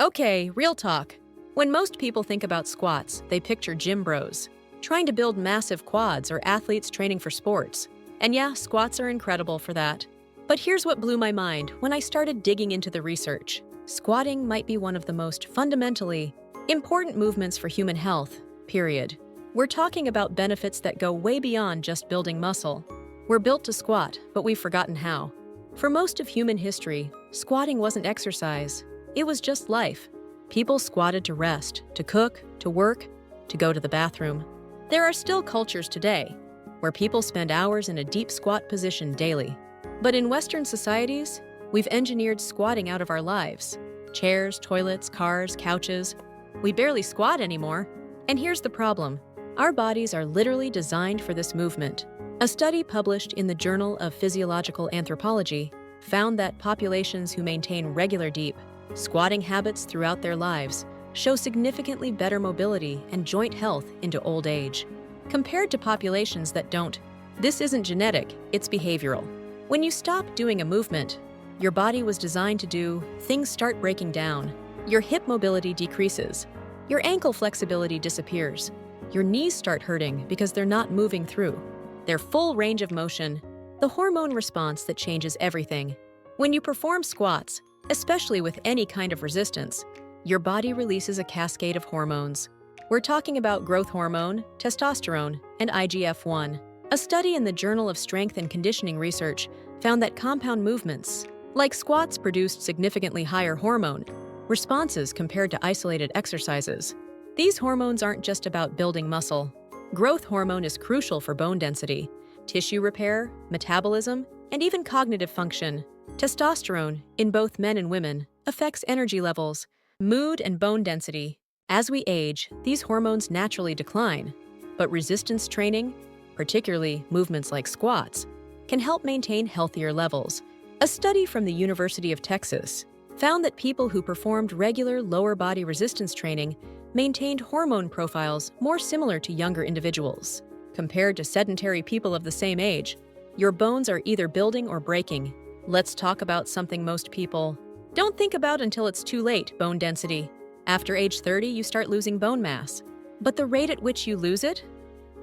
Okay, real talk. When most people think about squats, they picture gym bros, trying to build massive quads or athletes training for sports. And yeah, squats are incredible for that. But here's what blew my mind when I started digging into the research. Squatting might be one of the most fundamentally important movements for human health, period. We're talking about benefits that go way beyond just building muscle. We're built to squat, but we've forgotten how. For most of human history, squatting wasn't exercise. It was just life. People squatted to rest, to cook, to work, to go to the bathroom. There are still cultures today where people spend hours in a deep squat position daily. But in Western societies, we've engineered squatting out of our lives. Chairs, toilets, cars, couches. We barely squat anymore. And here's the problem. Our bodies are literally designed for this movement. A study published in the Journal of Physiological Anthropology found that populations who maintain regular deep squatting habits throughout their lives show significantly better mobility and joint health into old age, compared to populations that don't. This isn't genetic, it's behavioral. When you stop doing a movement your body was designed to do, things start breaking down. Your hip mobility decreases. Your ankle flexibility disappears. Your knees start hurting because they're not moving through their full range of motion, the hormone response that changes everything. When you perform squats, especially with any kind of resistance, your body releases a cascade of hormones. We're talking about growth hormone, testosterone, and IGF-1. A study in the Journal of Strength and Conditioning Research found that compound movements, like squats, produced significantly higher hormone responses compared to isolated exercises. These hormones aren't just about building muscle. Growth hormone is crucial for bone density, tissue repair, metabolism, and even cognitive function. Testosterone, in both men and women, affects energy levels, mood, and bone density. As we age, these hormones naturally decline, but resistance training, particularly movements like squats, can help maintain healthier levels. A study from the University of Texas found that people who performed regular lower body resistance training maintained hormone profiles more similar to younger individuals. Compared to sedentary people of the same age, your bones are either building or breaking. Let's talk about something most people don't think about until it's too late: bone density. After age 30, you start losing bone mass. But the rate at which you lose it?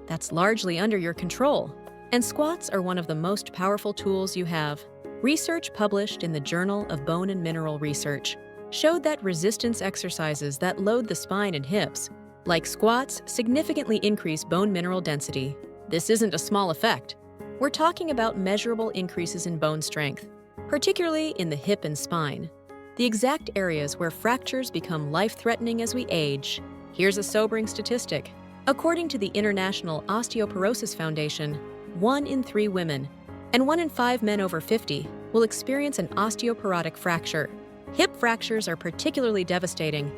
That's largely under your control. And squats are one of the most powerful tools you have. Research published in the Journal of Bone and Mineral Research showed that resistance exercises that load the spine and hips, like squats, significantly increase bone mineral density. This isn't a small effect. We're talking about measurable increases in bone strength, particularly in the hip and spine, the exact areas where fractures become life-threatening as we age. Here's a sobering statistic. According to the International Osteoporosis Foundation, 1 in 3 women and 1 in 5 men over 50 will experience an osteoporotic fracture. Hip fractures are particularly devastating,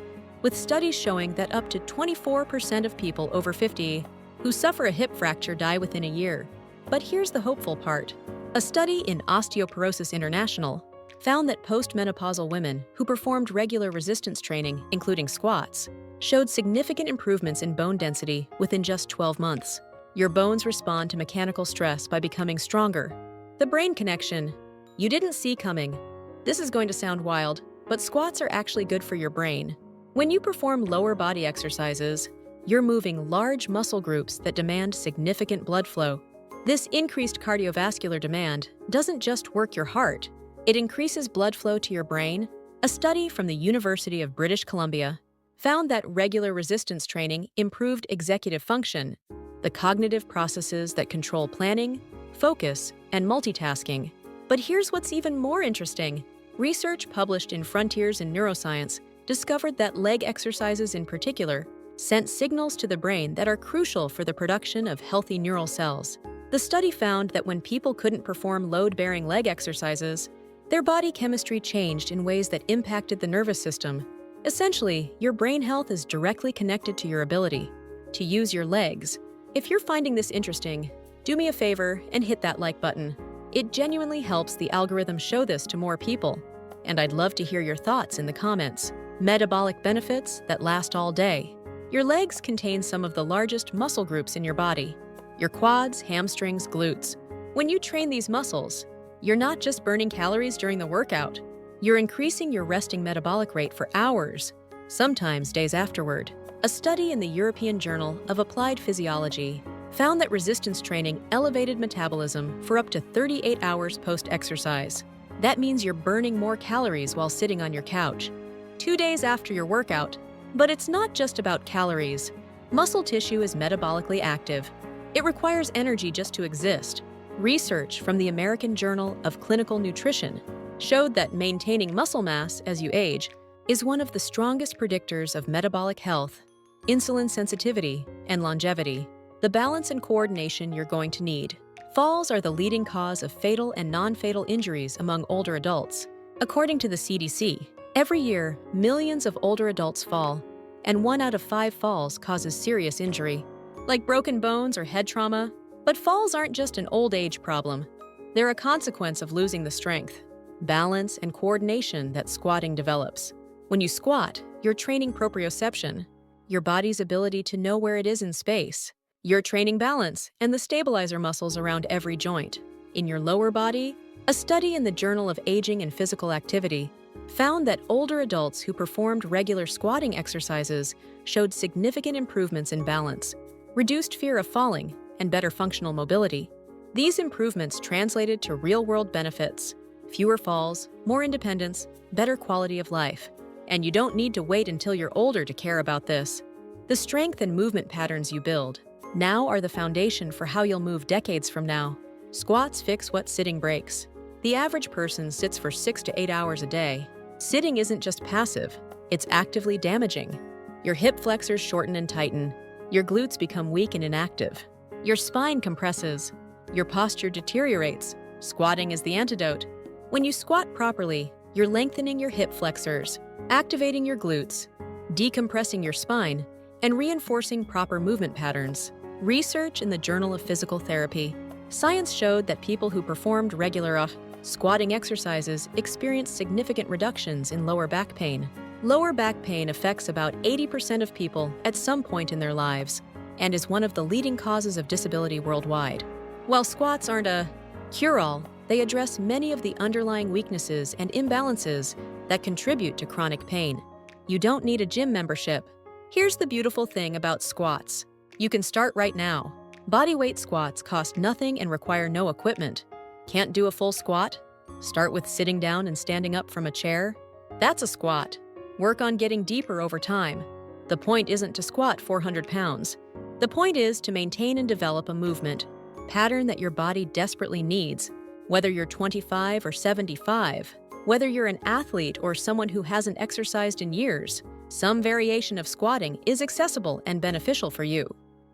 with studies showing that up to 24% of people over 50 who suffer a hip fracture die within a year. But here's the hopeful part. A study in Osteoporosis International found that postmenopausal women who performed regular resistance training, including squats, showed significant improvements in bone density within just 12 months. Your bones respond to mechanical stress by becoming stronger. The brain connection you didn't see coming. This is going to sound wild, but squats are actually good for your brain. When you perform lower body exercises, you're moving large muscle groups that demand significant blood flow. This increased cardiovascular demand doesn't just work your heart, it increases blood flow to your brain. A study from the University of British Columbia found that regular resistance training improved executive function, the cognitive processes that control planning, focus, and multitasking. But here's what's even more interesting. Research published in Frontiers in Neuroscience discovered that leg exercises in particular sent signals to the brain that are crucial for the production of healthy neural cells. The study found that when people couldn't perform load-bearing leg exercises, their body chemistry changed in ways that impacted the nervous system. Essentially, your brain health is directly connected to your ability to use your legs. If you're finding this interesting, do me a favor and hit that like button. It genuinely helps the algorithm show this to more people. And I'd love to hear your thoughts in the comments. Metabolic benefits that last all day. Your legs contain some of the largest muscle groups in your body. Your quads, hamstrings, glutes. When you train these muscles, you're not just burning calories during the workout. You're increasing your resting metabolic rate for hours, sometimes days afterward. A study in the European Journal of Applied Physiology found that resistance training elevated metabolism for up to 38 hours post-exercise. That means you're burning more calories while sitting on your couch 2 days after your workout. But it's not just about calories. Muscle tissue is metabolically active. It requires energy just to exist. Research from the American Journal of Clinical Nutrition showed that maintaining muscle mass as you age is one of the strongest predictors of metabolic health, insulin sensitivity, and longevity. The balance and coordination you're going to need. Falls are the leading cause of fatal and non-fatal injuries among older adults. According to the CDC, every year, millions of older adults fall, and 1 out of 5 falls causes serious injury, like broken bones or head trauma. But falls aren't just an old age problem. They're a consequence of losing the strength, balance, and coordination that squatting develops. When you squat, you're training proprioception, your body's ability to know where it is in space. You're training balance and the stabilizer muscles around every joint. In your lower body, a study in the Journal of Aging and Physical Activity found that older adults who performed regular squatting exercises showed significant improvements in balance, reduced fear of falling, and better functional mobility. These improvements translated to real-world benefits: fewer falls, more independence, better quality of life. And you don't need to wait until you're older to care about this. The strength and movement patterns you build now are the foundation for how you'll move decades from now. Squats fix what sitting breaks. The average person sits for 6 to 8 hours a day. Sitting isn't just passive, it's actively damaging. Your hip flexors shorten and tighten. Your glutes become weak and inactive. Your spine compresses. Your posture deteriorates. Squatting is the antidote. When you squat properly, you're lengthening your hip flexors, activating your glutes, decompressing your spine, and reinforcing proper movement patterns. Research in the Journal of Physical Therapy. Science showed that people who performed regular squatting exercises experienced significant reductions in lower back pain. Lower back pain affects about 80% of people at some point in their lives and is one of the leading causes of disability worldwide. While squats aren't a cure-all, they address many of the underlying weaknesses and imbalances that contribute to chronic pain. You don't need a gym membership. Here's the beautiful thing about squats. You can start right now. Bodyweight squats cost nothing and require no equipment. Can't do a full squat? Start with sitting down and standing up from a chair. That's a squat. Work on getting deeper over time. The point isn't to squat 400 pounds. The point is to maintain and develop a movement pattern that your body desperately needs. Whether you're 25 or 75, whether you're an athlete or someone who hasn't exercised in years, some variation of squatting is accessible and beneficial for you.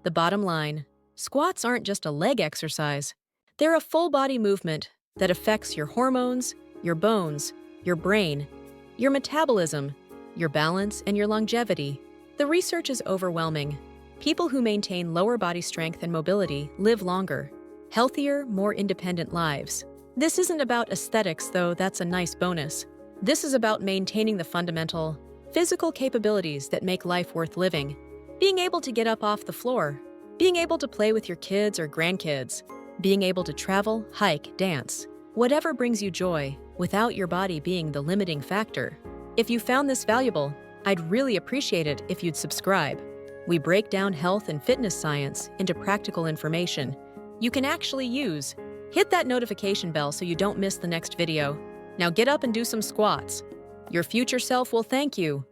The bottom line, squats aren't just a leg exercise. They're a full-body movement that affects your hormones, your bones, your brain, your metabolism, your balance, and your longevity. The research is overwhelming. People who maintain lower body strength and mobility live longer, healthier, more independent lives. This isn't about aesthetics, though that's a nice bonus. This is about maintaining the fundamental, physical capabilities that make life worth living. Being able to get up off the floor, being able to play with your kids or grandkids, being able to travel, hike, dance, whatever brings you joy, without your body being the limiting factor. If you found this valuable, I'd really appreciate it if you'd subscribe. We break down health and fitness science into practical information you can actually use. Hit that notification bell so you don't miss the next video. Now get up and do some squats. Your future self will thank you.